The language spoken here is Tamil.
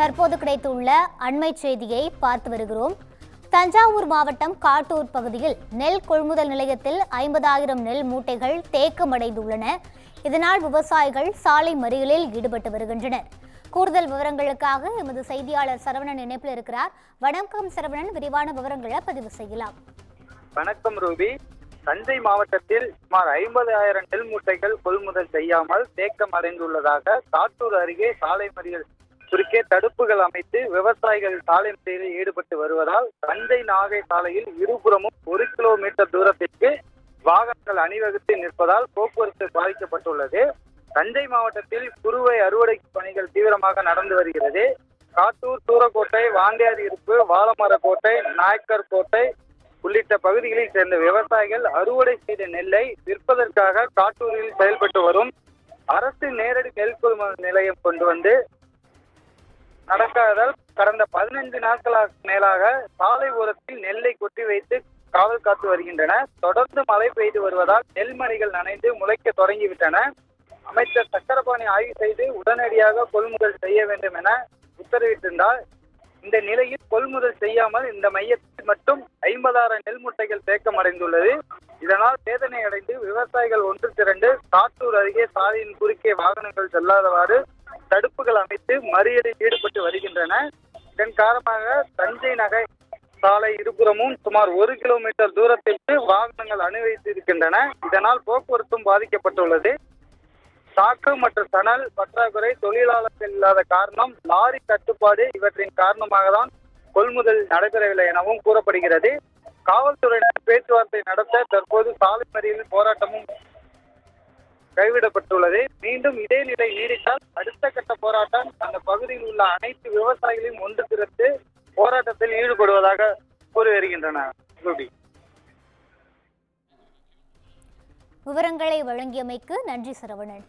தற்போது கிடைத்துள்ள அண்மை செய்தியை பார்த்து வருகிறோம். தஞ்சாவூர் மாவட்டம் காட்டூர் பகுதியில் நெல் கொள்முதல் நிலையத்தில் 50,000 நெல் மூட்டைகள் தேக்கமடைந்துள்ளன. இதனால் விவசாயிகள் சாலை மறியலில் ஈடுபட்டு வருகின்றனர். கூடுதல் விவரங்களுக்காக எமது செய்தியாளர் சரவணன் இணைப்பில் இருக்கிறார். வணக்கம் சரவணன், விரிவான விவரங்களை பதிவு செய்யலாம். வணக்கம் ரூபி. தஞ்சை மாவட்டத்தில் சுமார் 50,000 நெல் மூட்டைகள் கொள்முதல் செய்யாமல் தேக்கம் அடைந்துள்ளதாக காட்டூர் அருகே சாலை மறியல் குறுக்கே தடுப்புகள் அமைத்து விவசாயிகள் சாலை மறியலில் ஈடுபட்டு வருவதால் தஞ்சை நாகை சாலையில் இருபுறமும் 1 கிலோமீட்டர் தூரத்திற்கு வாகனங்கள் அணிவகுத்து நிற்பதால் போக்குவரத்து பாதிக்கப்பட்டுள்ளது. தஞ்சை மாவட்டத்தில் குறுவை அறுவடை பணிகள் தீவிரமாக நடந்து வருகிறது. காட்டூர், சூரக்கோட்டை, வாண்டியார் இருப்பு, வாழமரக்கோட்டை, நாயக்கர் கோட்டை உள்ளிட்ட பகுதிகளில் சேர்ந்த விவசாயிகள் அறுவடை செய்த நெல்லை விற்பதற்காக காட்டூரில் செயல்பட்டு வரும் அரசு நேரடி நெல் கொள்முதல் நிலையம் கொண்டு வந்து நடக்காததால் கடந்த 15 நாட்களாக மேலாக சாலை ஓரத்தில் நெல்லை கொட்டி வைத்து காவல் காத்து வருகின்றன. தொடர்ந்து மழை பெய்து வருவதால் நெல்மணிகள் நனைந்து முளைக்க தொடங்கிவிட்டன. அமைச்சர் சக்கரபாணி ஆய்வு செய்து உடனடியாக கொள்முதல் செய்ய வேண்டும் என உத்தரவிட்டிருந்தார். இந்த நிலையில் கொள்முதல் செய்யாமல் இந்த மையத்தில் மட்டும் 50,000 நெல் மூட்டைகள் தேக்கமடைந்துள்ளது. இதனால் வேதனை அடைந்து விவசாயிகள் ஒன்று திரண்டு காட்டூர் அருகே சாலையின் குறுக்கே வாகனங்கள் செல்லாதவாறு தடுப்புகள் அமைத்து மறியலில் ஈடுபட்டு வருகின்றன. இதன் காரணமாக தஞ்சை நகை சாலை இருபுறமும் சுமார் 1 கிலோமீட்டர் தூரத்திற்கு வாகனங்கள் அணிவைத்திருக்கின்றன. இதனால் போக்குவரத்தும் பாதிக்கப்பட்டுள்ளது. சாக்கு மற்றும் சணல் பற்றாக்குறை, தொழிலாளர்கள் இல்லாத காரணம், லாரி கட்டுப்பாடு இவற்றின் காரணமாக தான் கொள்முதல் நடைபெறவில்லை எனவும் கூறப்படுகிறது. காவல்துறையினர் பேச்சுவார்த்தை நடத்த தற்போது சாலை மறியலில் போராட்டமும் கைவிடப்பட்டுள்ளது. மீண்டும் இதே நிலை நீடித்தால் அடுத்த கட்ட போராட்டம் அந்த பகுதியில் உள்ள அனைத்து விவசாயிகளையும் ஒன்று திரட்டு போராட்டத்தில் ஈடுபடுவதாக கூறி வருகின்றனர். விவரங்களை வழங்கியமைக்கு நன்றி சரவணன்.